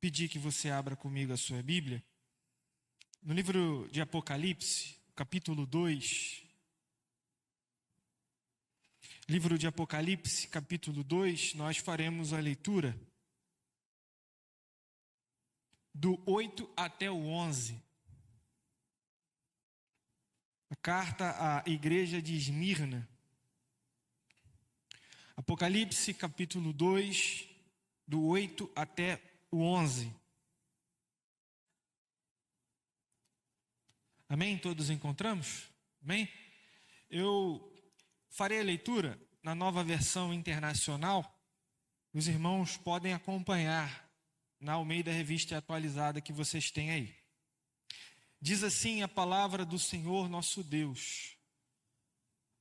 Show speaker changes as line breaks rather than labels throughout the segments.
pedir que você abra comigo a sua Bíblia. No livro de Apocalipse, capítulo 2. Livro de Apocalipse, capítulo 2, nós faremos a leitura do 8 até o 11. A carta à igreja de Esmirna. Apocalipse, capítulo 2, do 8 até o 11. Amém? Todos encontramos? Amém? Eu farei a leitura na nova versão internacional. Os irmãos podem acompanhar na Almeida Revista Atualizada que vocês têm aí. Diz assim a palavra do Senhor nosso Deus.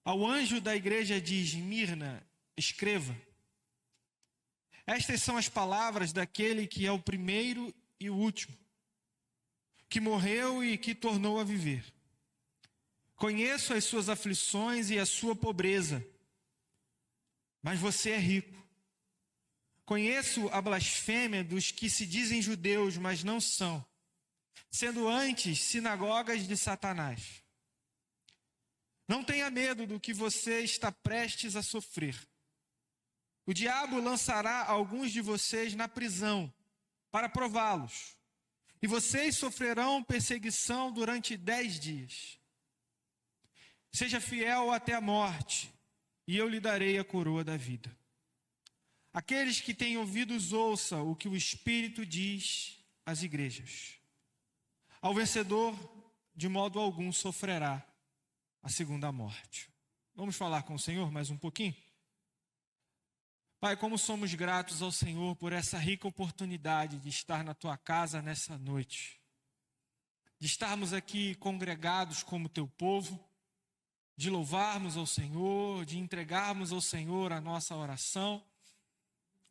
Ao anjo da igreja de Esmirna, escreva: estas são as palavras daquele que é o primeiro e o último, que morreu e que tornou a viver. Conheço as suas aflições e a sua pobreza, mas você é rico. Conheço a blasfêmia dos que se dizem judeus, mas não são, sendo antes sinagogas de Satanás. Não tenha medo do que você está prestes a sofrer. O diabo lançará alguns de vocês na prisão para prová-los, e vocês sofrerão perseguição durante 10 dias. Seja fiel até a morte, e eu lhe darei a coroa da vida. Aqueles que têm ouvidos, ouçam o que o Espírito diz às igrejas. Ao vencedor, de modo algum, sofrerá a segunda morte. Vamos falar com o Senhor mais um pouquinho? Pai, como somos gratos ao Senhor por essa rica oportunidade de estar na Tua casa nessa noite. De estarmos aqui congregados como Teu povo, de louvarmos ao Senhor, de entregarmos ao Senhor a nossa oração.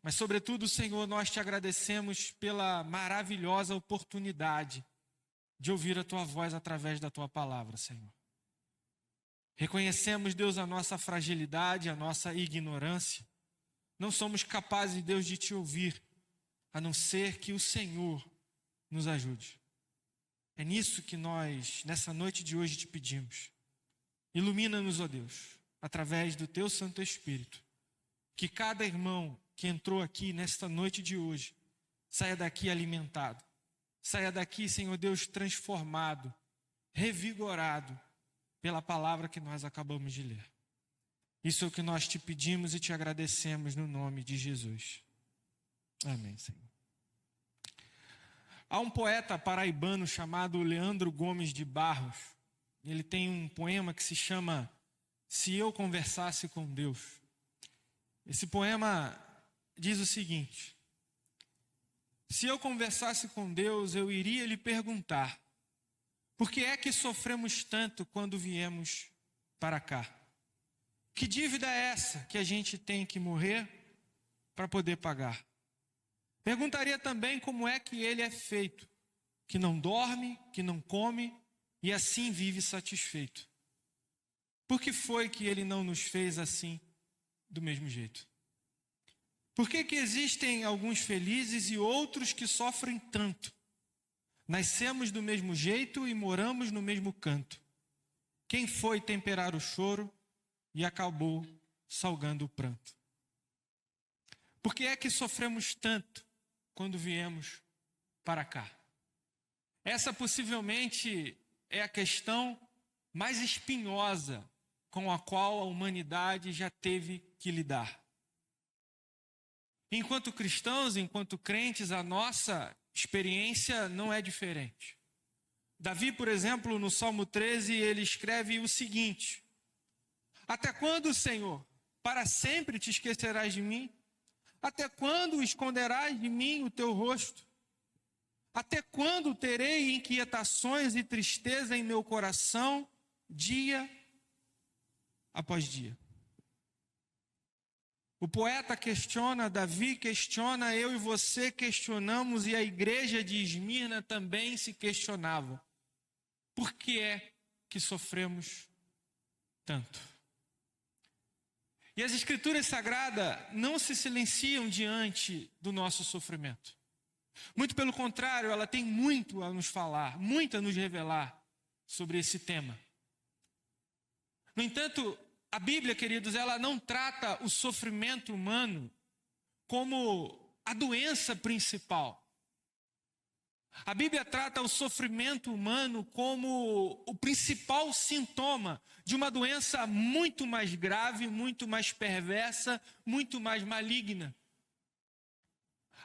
Mas, sobretudo, Senhor, nós Te agradecemos pela maravilhosa oportunidade de ouvir a Tua voz através da Tua palavra, Senhor. Reconhecemos, Deus, a nossa fragilidade, a nossa ignorância. Não somos capazes, Deus, de Te ouvir, a não ser que o Senhor nos ajude. É nisso que nós, nessa noite de hoje, Te pedimos. Ilumina-nos, ó Deus, através do Teu Santo Espírito. Que cada irmão que entrou aqui nesta noite de hoje saia daqui alimentado. Saia daqui, Senhor Deus, transformado, revigorado pela palavra que nós acabamos de ler. Isso é o que nós Te pedimos e Te agradecemos no nome de Jesus. Amém, Senhor. Há um poeta paraibano chamado Leandro Gomes de Barros. Ele tem um poema que se chama Se Eu Conversasse com Deus. Esse poema diz o seguinte: se eu conversasse com Deus, eu iria lhe perguntar: por que é que sofremos tanto quando viemos para cá? Que dívida é essa que a gente tem que morrer para poder pagar? Perguntaria também como é que ele é feito, que não dorme, que não come e assim vive satisfeito. Por que foi que ele não nos fez assim, do mesmo jeito? Por que que existem alguns felizes e outros que sofrem tanto? Nascemos do mesmo jeito e moramos no mesmo canto. Quem foi temperar o choro e acabou salgando o pranto? Por que é que sofremos tanto quando viemos para cá? Essa possivelmente é a questão mais espinhosa com a qual a humanidade já teve que lidar. Enquanto cristãos, enquanto crentes, a nossa experiência não é diferente. Davi, por exemplo, no Salmo 13, ele escreve o seguinte: até quando, Senhor, para sempre te esquecerás de mim? Até quando esconderás de mim o teu rosto? Até quando terei inquietações e tristeza em meu coração, dia após dia? O poeta questiona, Davi questiona, eu e você questionamos, e a igreja de Esmirna também se questionava. Por que é que sofremos tanto? E as Escrituras Sagradas não se silenciam diante do nosso sofrimento. Muito pelo contrário, ela tem muito a nos falar, muito a nos revelar sobre esse tema. No entanto, a Bíblia, queridos, ela não trata o sofrimento humano como a doença principal. A Bíblia trata o sofrimento humano como o principal sintoma de uma doença muito mais grave, muito mais perversa, muito mais maligna.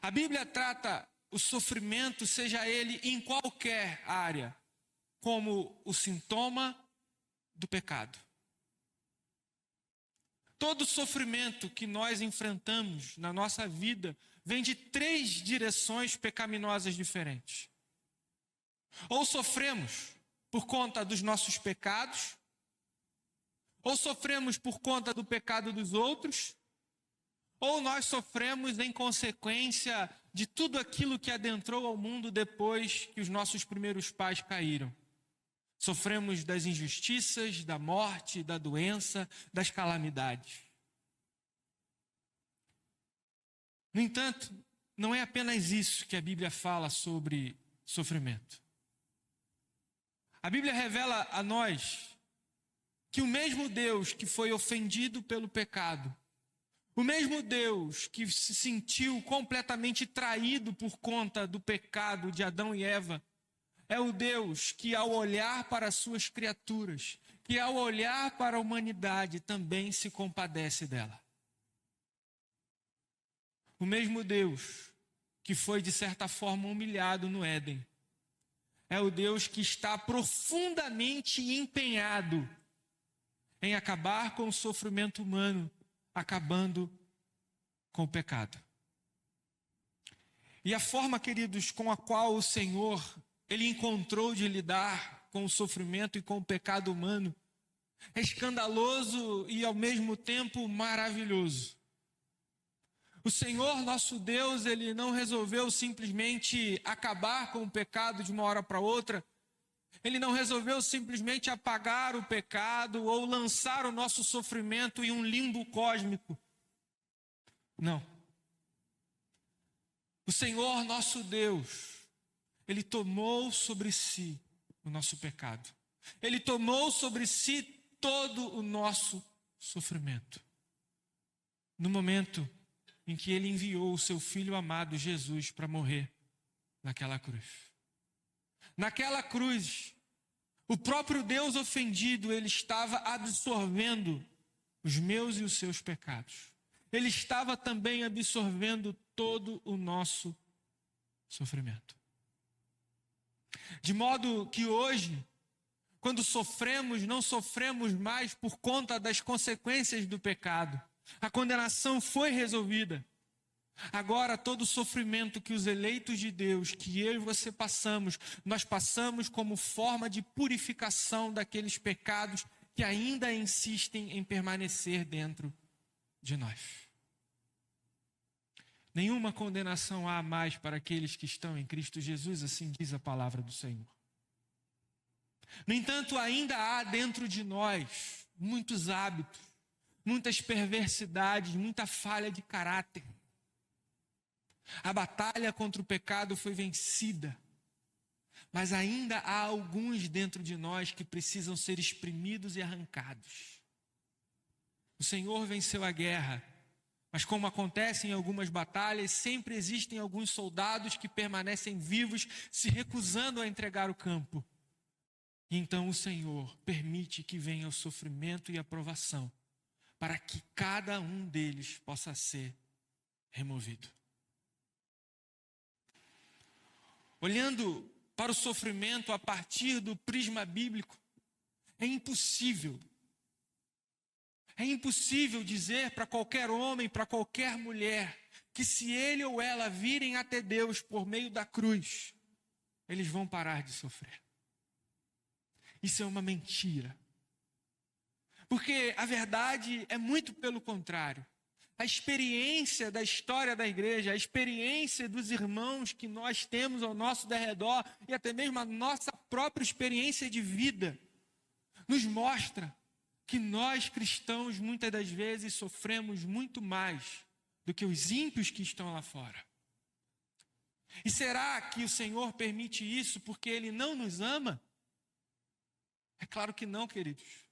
A Bíblia trata o sofrimento, seja ele em qualquer área, como o sintoma do pecado. Todo sofrimento que nós enfrentamos na nossa vida vem de 3 direções pecaminosas diferentes. Ou sofremos por conta dos nossos pecados, ou sofremos por conta do pecado dos outros, ou nós sofremos em consequência de tudo aquilo que adentrou ao mundo depois que os nossos primeiros pais caíram. Sofremos das injustiças, da morte, da doença, das calamidades. No entanto, não é apenas isso que a Bíblia fala sobre sofrimento. A Bíblia revela a nós que o mesmo Deus que foi ofendido pelo pecado, o mesmo Deus que se sentiu completamente traído por conta do pecado de Adão e Eva, é o Deus que, ao olhar para as suas criaturas, que ao olhar para a humanidade, também se compadece dela. O mesmo Deus que foi, de certa forma, humilhado no Éden, é o Deus que está profundamente empenhado em acabar com o sofrimento humano, acabando com o pecado. E a forma, queridos, com a qual o Senhor Ele encontrou de lidar com o sofrimento e com o pecado humano é escandaloso e ao mesmo tempo maravilhoso. O Senhor nosso Deus, Ele não resolveu simplesmente acabar com o pecado de uma hora para outra. Ele não resolveu simplesmente apagar o pecado ou lançar o nosso sofrimento em um limbo cósmico. Não. O Senhor nosso Deus, Ele tomou sobre si o nosso pecado. Ele tomou sobre si todo o nosso sofrimento. No momento em que Ele enviou o seu Filho amado, Jesus, para morrer naquela cruz. Naquela cruz, o próprio Deus ofendido, Ele estava absorvendo os meus e os seus pecados. Ele estava também absorvendo todo o nosso sofrimento. De modo que hoje, quando sofremos, não sofremos mais por conta das consequências do pecado. A condenação foi resolvida. Agora, todo o sofrimento que os eleitos de Deus, que eu e você passamos, nós passamos como forma de purificação daqueles pecados que ainda insistem em permanecer dentro de nós. Nenhuma condenação há mais para aqueles que estão em Cristo Jesus, assim diz a palavra do Senhor. No entanto, ainda há dentro de nós muitos hábitos, muitas perversidades, muita falha de caráter. A batalha contra o pecado foi vencida, mas ainda há alguns dentro de nós que precisam ser exprimidos e arrancados. O Senhor venceu a guerra, mas como acontece em algumas batalhas, sempre existem alguns soldados que permanecem vivos, se recusando a entregar o campo. E então o Senhor permite que venha o sofrimento e a provação, para que cada um deles possa ser removido. Olhando para o sofrimento a partir do prisma bíblico, é impossível dizer para qualquer homem, para qualquer mulher, que se ele ou ela virem até Deus por meio da cruz, eles vão parar de sofrer. Isso é uma mentira. Porque a verdade é muito pelo contrário. A experiência da história da igreja, a experiência dos irmãos que nós temos ao nosso derredor e até mesmo a nossa própria experiência de vida nos mostra que nós cristãos muitas das vezes sofremos muito mais do que os ímpios que estão lá fora. E será que o Senhor permite isso porque Ele não nos ama? É claro que não, queridos.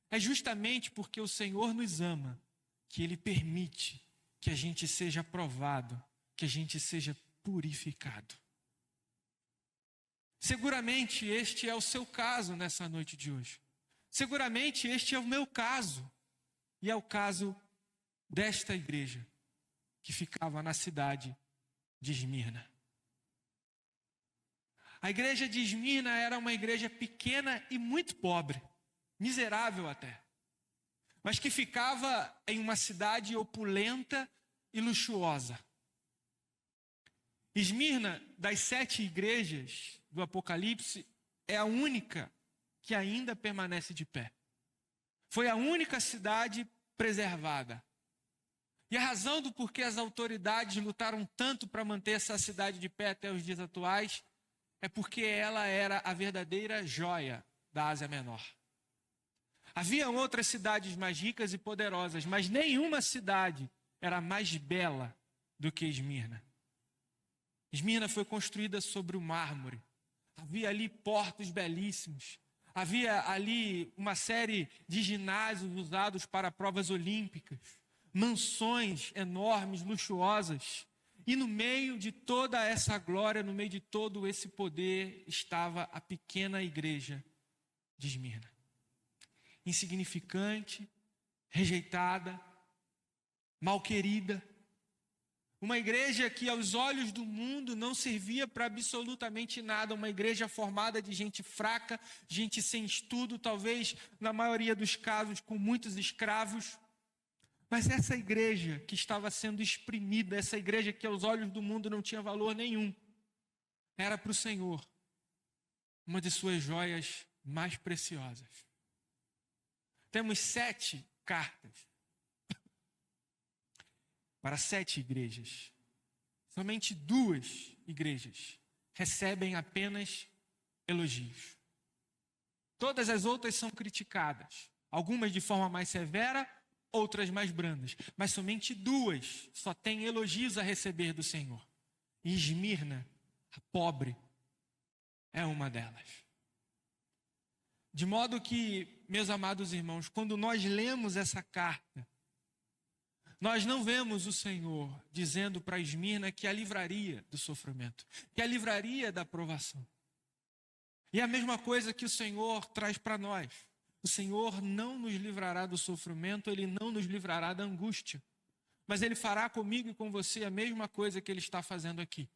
É justamente porque o Senhor nos ama que Ele permite que a gente seja provado, que a gente seja purificado. Seguramente este é o seu caso nessa noite de hoje. Seguramente este é o meu caso. E é o caso desta igreja que ficava na cidade de Esmirna. A igreja de Esmirna era uma igreja pequena e muito pobre, miserável até, mas que ficava em uma cidade opulenta e luxuosa. Esmirna, das 7 igrejas do Apocalipse, é a única que ainda permanece de pé. Foi a única cidade preservada. E a razão do porquê as autoridades lutaram tanto para manter essa cidade de pé até os dias atuais é porque ela era a verdadeira joia da Ásia Menor. Havia outras cidades mais ricas e poderosas, mas nenhuma cidade era mais bela do que Esmirna. Esmirna foi construída sobre o mármore. Havia ali portos belíssimos. Havia ali uma série de ginásios usados para provas olímpicas. Mansões enormes, luxuosas. E no meio de toda essa glória, no meio de todo esse poder, estava a pequena igreja de Esmirna. Insignificante, rejeitada, malquerida. Uma igreja que aos olhos do mundo não servia para absolutamente nada. Uma igreja formada de gente fraca, gente sem estudo, talvez na maioria dos casos com muitos escravos. Mas essa igreja que estava sendo exprimida, essa igreja que aos olhos do mundo não tinha valor nenhum, era para o Senhor uma de suas joias mais preciosas. Temos 7 cartas para 7 igrejas. Somente 2 igrejas recebem apenas elogios. Todas as outras são criticadas, algumas de forma mais severa, outras mais brandas, mas somente 2 só têm elogios a receber do Senhor. E Esmirna, a pobre, é uma delas. De modo que, meus amados irmãos, quando nós lemos essa carta, nós não vemos o Senhor dizendo para Esmirna que a livraria do sofrimento, que a livraria da provação. E é a mesma coisa que o Senhor traz para nós. O Senhor não nos livrará do sofrimento, Ele não nos livrará da angústia. Mas Ele fará comigo e com você a mesma coisa que Ele está fazendo aqui.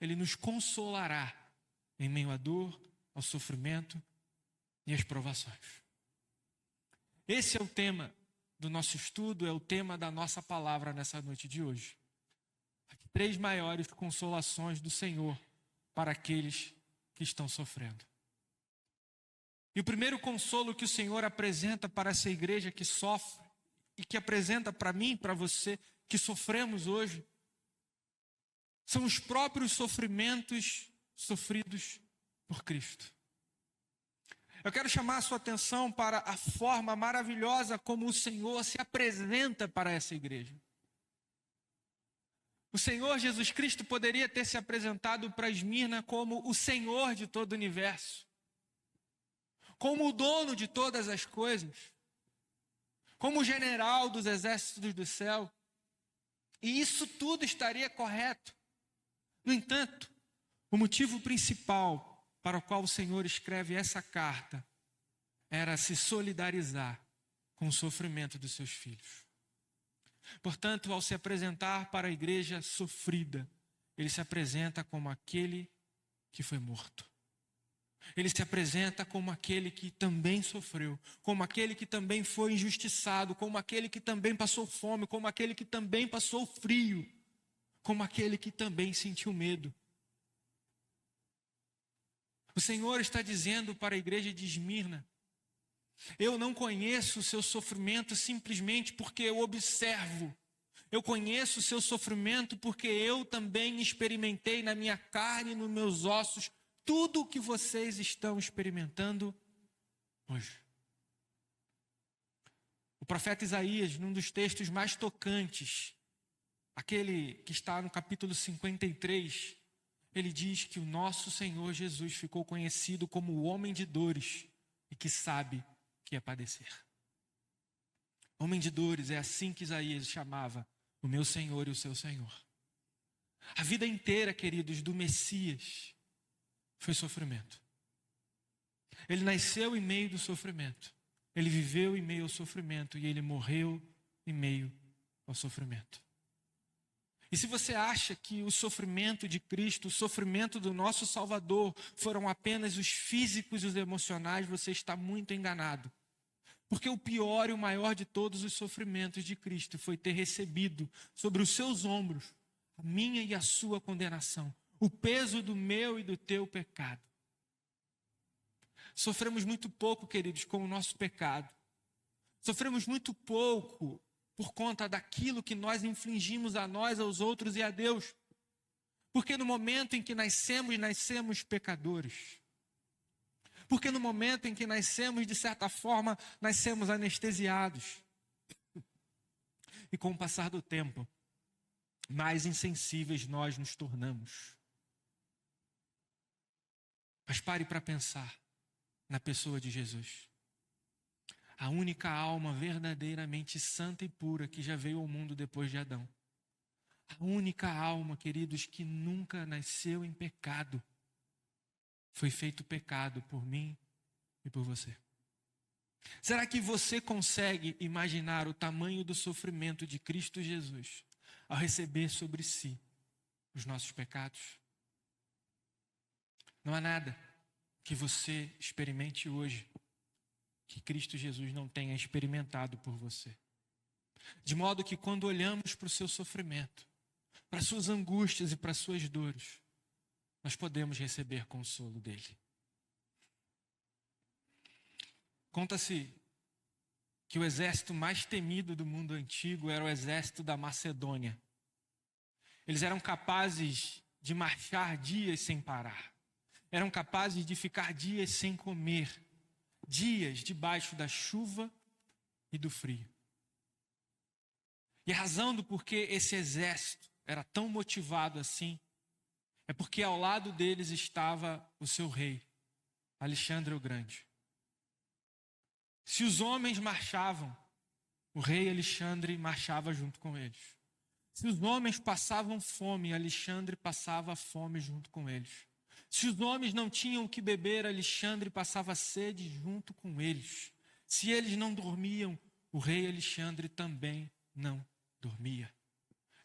Ele nos consolará em meio à dor, ao sofrimento e às provações. Esse é o tema do nosso estudo, é o tema da nossa palavra nessa noite de hoje. As 3 maiores consolações do Senhor para aqueles que estão sofrendo. E o primeiro consolo que o Senhor apresenta para essa igreja que sofre e que apresenta para mim e para você que sofremos hoje, são os próprios sofrimentos sofridos por Cristo. Eu quero chamar a sua atenção para a forma maravilhosa como o Senhor se apresenta para essa igreja. O Senhor Jesus Cristo poderia ter se apresentado para Esmirna como o Senhor de todo o universo, como o dono de todas as coisas, como o general dos exércitos do céu. E isso tudo estaria correto. No entanto, o motivo principal para o qual o Senhor escreve essa carta era se solidarizar com o sofrimento dos seus filhos. Portanto, ao se apresentar para a igreja sofrida, ele se apresenta como aquele que foi morto. Ele se apresenta como aquele que também sofreu, como aquele que também foi injustiçado, como aquele que também passou fome, como aquele que também passou frio, como aquele que também sentiu medo. O Senhor está dizendo para a igreja de Esmirna: eu não conheço o seu sofrimento simplesmente porque eu observo. Eu conheço o seu sofrimento porque eu também experimentei na minha carne e nos meus ossos tudo o que vocês estão experimentando hoje. O profeta Isaías, num dos textos mais tocantes aquele que está no capítulo 53, ele diz que o nosso Senhor Jesus ficou conhecido como o homem de dores e que sabe que ia padecer. Homem de dores, é assim que Isaías chamava o meu Senhor e o seu Senhor. A vida inteira, queridos, do Messias foi sofrimento. Ele nasceu em meio do sofrimento. Ele viveu em meio ao sofrimento e ele morreu em meio ao sofrimento. E se você acha que o sofrimento de Cristo, o sofrimento do nosso Salvador, foram apenas os físicos e os emocionais, você está muito enganado. Porque o pior e o maior de todos os sofrimentos de Cristo foi ter recebido sobre os seus ombros a minha e a sua condenação, o peso do meu e do teu pecado. Sofremos muito pouco, queridos, com o nosso pecado. Sofremos muito pouco por conta daquilo que nós infligimos a nós, aos outros e a Deus. Porque no momento em que nascemos pecadores. Porque no momento em que nascemos, de certa forma, nascemos anestesiados. E com o passar do tempo, mais insensíveis nós nos tornamos. Mas pare para pensar na pessoa de Jesus. A única alma verdadeiramente santa e pura que já veio ao mundo depois de Adão. A única alma, queridos, que nunca nasceu em pecado. Foi feito pecado por mim e por você. Será que você consegue imaginar o tamanho do sofrimento de Cristo Jesus ao receber sobre si os nossos pecados? Não há nada que você experimente hoje que Cristo Jesus não tenha experimentado por você. De modo que quando olhamos para o seu sofrimento, para as suas angústias e para as suas dores, nós podemos receber consolo dele. Conta-se que o exército mais temido do mundo antigo era o exército da Macedônia. Eles eram capazes de marchar dias sem parar. Eram capazes de ficar dias sem comer. Dias debaixo da chuva e do frio. E a razão do porquê esse exército era tão motivado assim é porque ao lado deles estava o seu rei, Alexandre o Grande. Se os homens marchavam, o rei Alexandre marchava junto com eles. Se os homens passavam fome, Alexandre passava fome junto com eles. Se os homens não tinham o que beber, Alexandre passava sede junto com eles. Se eles não dormiam, o rei Alexandre também não dormia.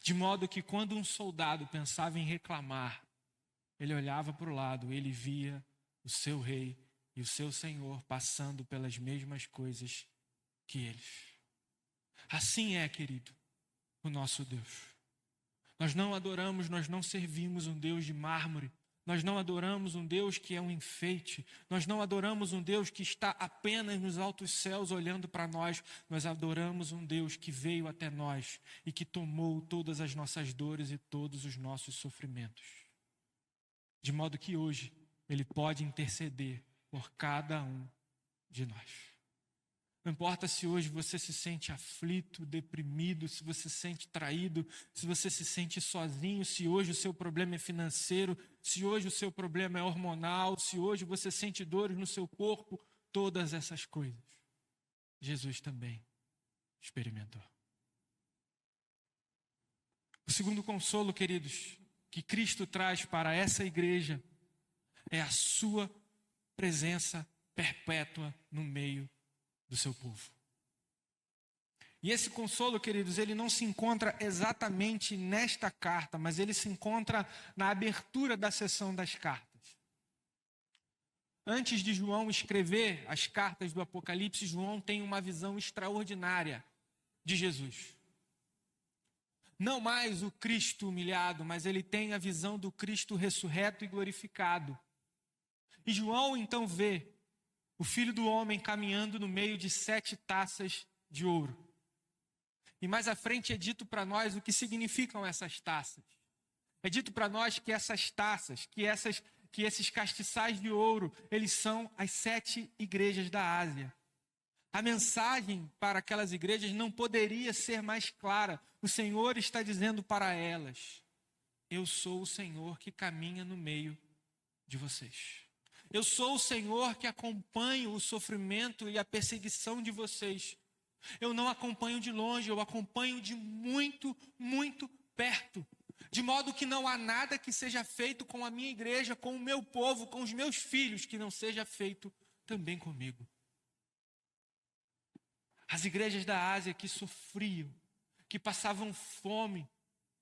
De modo que quando um soldado pensava em reclamar, ele olhava para o lado, ele via o seu rei e o seu senhor passando pelas mesmas coisas que eles. Assim é, querido, o nosso Deus. Nós não adoramos, nós não servimos um Deus de mármore. Nós não adoramos um Deus que é um enfeite. Nós não adoramos um Deus que está apenas nos altos céus olhando para nós. Nós adoramos um Deus que veio até nós e que tomou todas as nossas dores e todos os nossos sofrimentos. De modo que hoje Ele pode interceder por cada um de nós. Não importa se hoje você se sente aflito, deprimido, se você se sente traído, se você se sente sozinho, se hoje o seu problema é financeiro, se hoje o seu problema é hormonal, se hoje você sente dores no seu corpo, todas essas coisas. Jesus também experimentou. O segundo consolo, queridos, que Cristo traz para essa igreja é a sua presença perpétua no meio do seu povo. E esse consolo, queridos, ele não se encontra exatamente nesta carta, mas ele se encontra na abertura da seção das cartas. Antes de João escrever as cartas do Apocalipse, João tem uma visão extraordinária de Jesus. Não mais o Cristo humilhado, mas ele tem a visão do Cristo ressurreto e glorificado. E João então vê o Filho do Homem caminhando no meio de 7 taças de ouro. E mais à frente é dito para nós o que significam essas taças. É dito para nós que essas taças, que esses castiçais de ouro, eles são as 7 igrejas da Ásia. A mensagem para aquelas igrejas não poderia ser mais clara. O Senhor está dizendo para elas: eu sou o Senhor que caminha no meio de vocês. Eu sou o Senhor que acompanho o sofrimento e a perseguição de vocês. Eu não acompanho de longe, eu acompanho de muito, muito perto. De modo que não há nada que seja feito com a minha igreja, com o meu povo, com os meus filhos, que não seja feito também comigo. As igrejas da Ásia que sofriam, que passavam fome,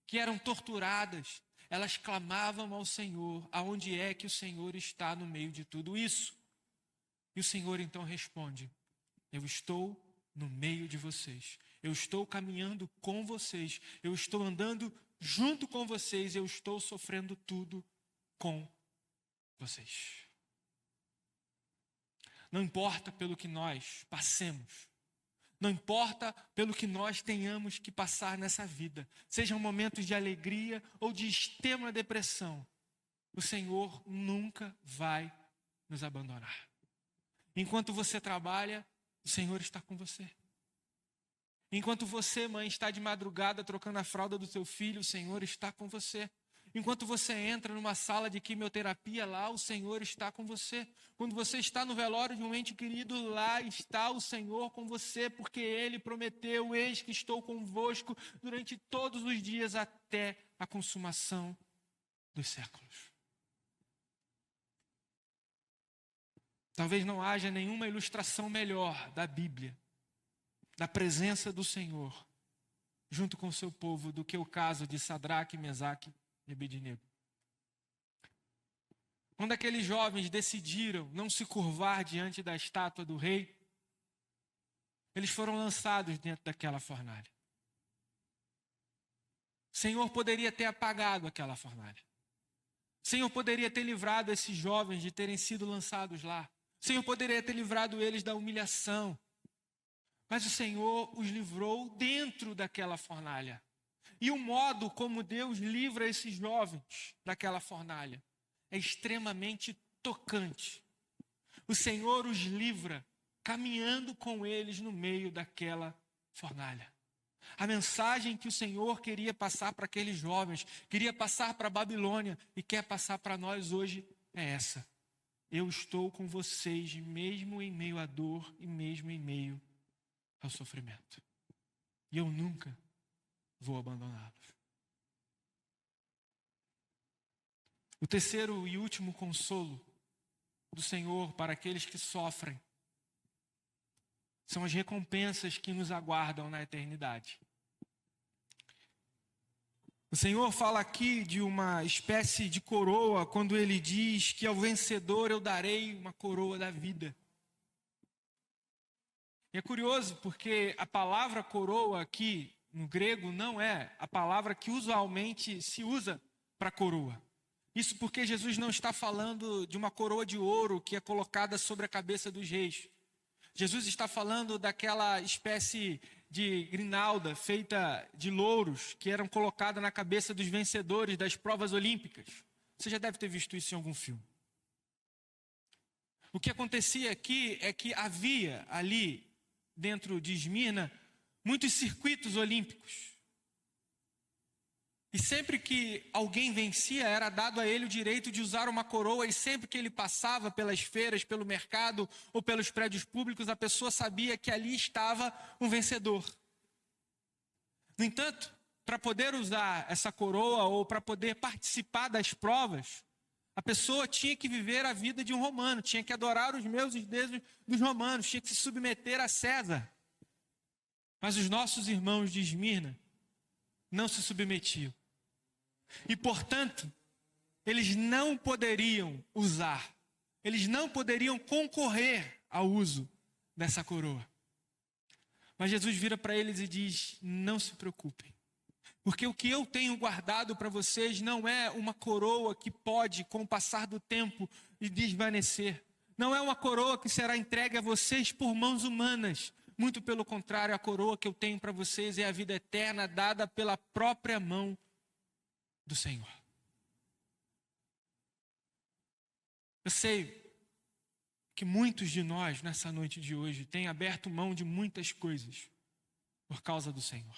que eram torturadas, elas clamavam ao Senhor: aonde é que o Senhor está no meio de tudo isso? E o Senhor então responde: eu estou no meio de vocês, eu estou caminhando com vocês, eu estou andando junto com vocês, eu estou sofrendo tudo com vocês. Não importa pelo que nós passemos, não importa pelo que nós tenhamos que passar nessa vida, sejam momentos de alegria ou de extrema depressão, o Senhor nunca vai nos abandonar. Enquanto você trabalha, o Senhor está com você. Enquanto você, mãe, está de madrugada trocando a fralda do seu filho, o Senhor está com você. Enquanto você entra numa sala de quimioterapia, lá o Senhor está com você. Quando você está no velório de um ente querido, lá está o Senhor com você, porque Ele prometeu: eis que estou convosco durante todos os dias até a consumação dos séculos. Talvez não haja nenhuma ilustração melhor da Bíblia, da presença do Senhor junto com o seu povo, do que o caso de Sadraque, Mesaque e Abednego. Quando aqueles jovens decidiram não se curvar diante da estátua do rei, eles foram lançados dentro daquela fornalha. O Senhor poderia ter apagado aquela fornalha. O Senhor poderia ter livrado esses jovens de terem sido lançados lá. O Senhor poderia ter livrado eles da humilhação. Mas o Senhor os livrou dentro daquela fornalha. E o modo como Deus livra esses jovens daquela fornalha é extremamente tocante. O Senhor os livra caminhando com eles no meio daquela fornalha. A mensagem que o Senhor queria passar para aqueles jovens, queria passar para a Babilônia e quer passar para nós hoje é essa: eu estou com vocês mesmo em meio à dor e mesmo em meio ao sofrimento. E eu nunca vou abandoná-los. O terceiro e último consolo do Senhor para aqueles que sofrem são as recompensas que nos aguardam na eternidade. O Senhor fala aqui de uma espécie de coroa quando Ele diz que ao vencedor eu darei uma coroa da vida. E é curioso porque a palavra coroa aqui no grego não é a palavra que usualmente se usa para coroa. Isso porque Jesus não está falando de uma coroa de ouro que é colocada sobre a cabeça dos reis. Jesus está falando daquela espécie de grinalda feita de louros que eram colocadas na cabeça dos vencedores das provas olímpicas. Você já deve ter visto isso em algum filme. O que acontecia aqui é que havia ali, dentro de Esmirna, muitos circuitos olímpicos. E sempre que alguém vencia, era dado a ele o direito de usar uma coroa, e sempre que ele passava pelas feiras, pelo mercado ou pelos prédios públicos, a pessoa sabia que ali estava um vencedor. No entanto, para poder usar essa coroa ou para poder participar das provas, a pessoa tinha que viver a vida de um romano, tinha que adorar os mesmos deuses dos romanos, tinha que se submeter a César. Mas os nossos irmãos de Esmirna não se submetiam. E, portanto, eles não poderiam usar, eles não poderiam concorrer ao uso dessa coroa. Mas Jesus vira para eles e diz: não se preocupem, porque o que eu tenho guardado para vocês não é uma coroa que pode, com o passar do tempo, desvanecer. Não é uma coroa que será entregue a vocês por mãos humanas. Muito pelo contrário, a coroa que eu tenho para vocês é a vida eterna dada pela própria mão do Senhor. Eu sei que muitos de nós, nessa noite de hoje, têm aberto mão de muitas coisas por causa do Senhor.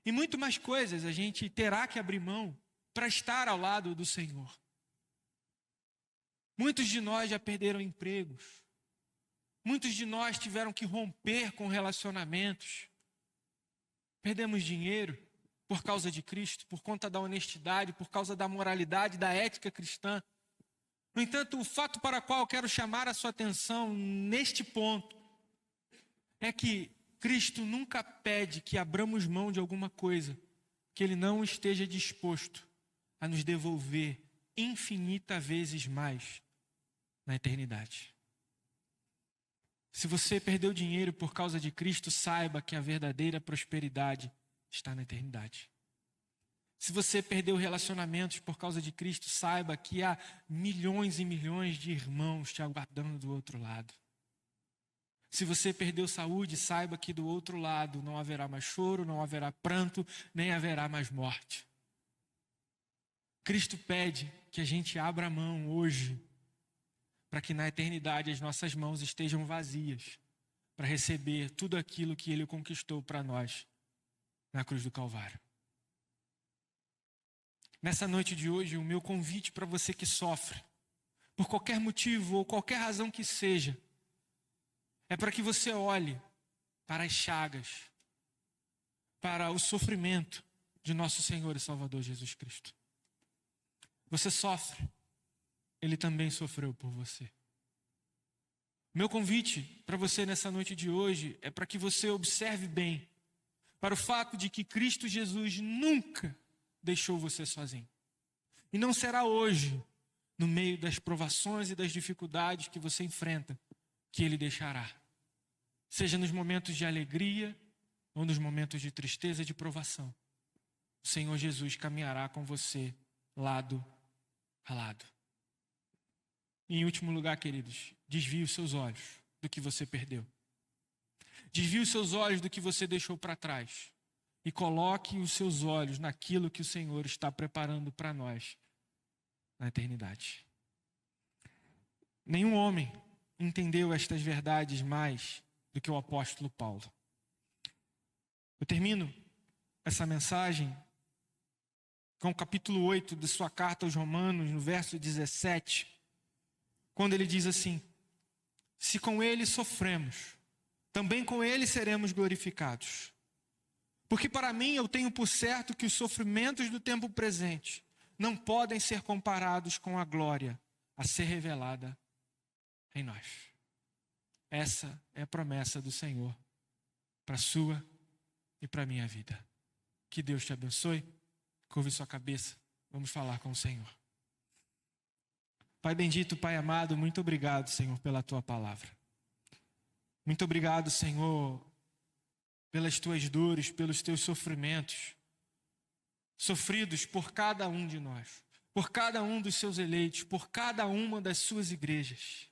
E muito mais coisas a gente terá que abrir mão para estar ao lado do Senhor. Muitos de nós já perderam empregos. Muitos de nós tiveram que romper com relacionamentos. Perdemos dinheiro por causa de Cristo, por conta da honestidade, por causa da moralidade, da ética cristã. No entanto, o fato para o qual eu quero chamar a sua atenção neste ponto é que Cristo nunca pede que abramos mão de alguma coisa que Ele não esteja disposto a nos devolver infinitas vezes mais na eternidade. Se você perdeu dinheiro por causa de Cristo, saiba que a verdadeira prosperidade está na eternidade. Se você perdeu relacionamentos por causa de Cristo, saiba que há milhões e milhões de irmãos te aguardando do outro lado. Se você perdeu saúde, saiba que do outro lado não haverá mais choro, não haverá pranto, nem haverá mais morte. Cristo pede que a gente abra a mão hoje, para que na eternidade as nossas mãos estejam vazias, para receber tudo aquilo que Ele conquistou para nós na cruz do Calvário. Nessa noite de hoje, o meu convite para você que sofre, por qualquer motivo ou qualquer razão que seja, é para que você olhe para as chagas, para o sofrimento de nosso Senhor e Salvador Jesus Cristo. Você sofre, Ele também sofreu por você. Meu convite para você nessa noite de hoje é para que você observe bem para o fato de que Cristo Jesus nunca deixou você sozinho. E não será hoje, no meio das provações e das dificuldades que você enfrenta, que Ele deixará. Seja nos momentos de alegria ou nos momentos de tristeza e de provação. O Senhor Jesus caminhará com você lado a lado. E em último lugar, queridos, desvie os seus olhos do que você perdeu. Desvie os seus olhos do que você deixou para trás. E coloque os seus olhos naquilo que o Senhor está preparando para nós na eternidade. Nenhum homem entendeu estas verdades mais do que o apóstolo Paulo. Eu termino essa mensagem com o capítulo 8 de sua carta aos Romanos, no verso 17, quando ele diz assim: se com ele sofremos, também com ele seremos glorificados. Porque para mim eu tenho por certo que os sofrimentos do tempo presente não podem ser comparados com a glória a ser revelada em nós. Essa é a promessa do Senhor para a sua e para a minha vida. Que Deus te abençoe. Curve sua cabeça. Vamos falar com o Senhor. Pai bendito, Pai amado, muito obrigado, Senhor, pela Tua palavra. Muito obrigado, Senhor, pelas Tuas dores, pelos Teus sofrimentos, sofridos por cada um de nós, por cada um dos Seus eleitos, por cada uma das Suas igrejas.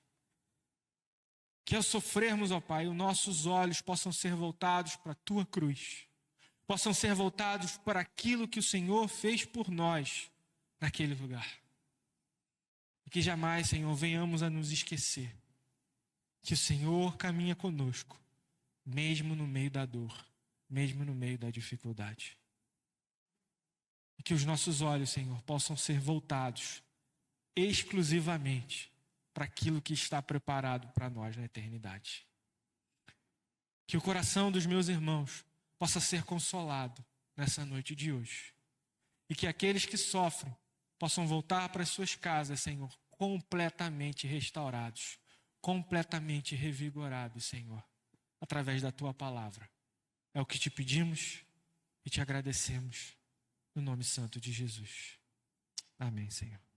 Que ao sofrermos, ó Pai, os nossos olhos possam ser voltados para a Tua cruz, possam ser voltados para aquilo que o Senhor fez por nós naquele lugar. E que jamais, Senhor, venhamos a nos esquecer que o Senhor caminha conosco, mesmo no meio da dor, mesmo no meio da dificuldade. E que os nossos olhos, Senhor, possam ser voltados exclusivamente para aquilo que está preparado para nós na eternidade. Que o coração dos meus irmãos possa ser consolado nessa noite de hoje. E que aqueles que sofrem possam voltar para as suas casas, Senhor, completamente restaurados, completamente revigorados, Senhor, através da Tua palavra. É o que te pedimos e te agradecemos no nome santo de Jesus. Amém, Senhor.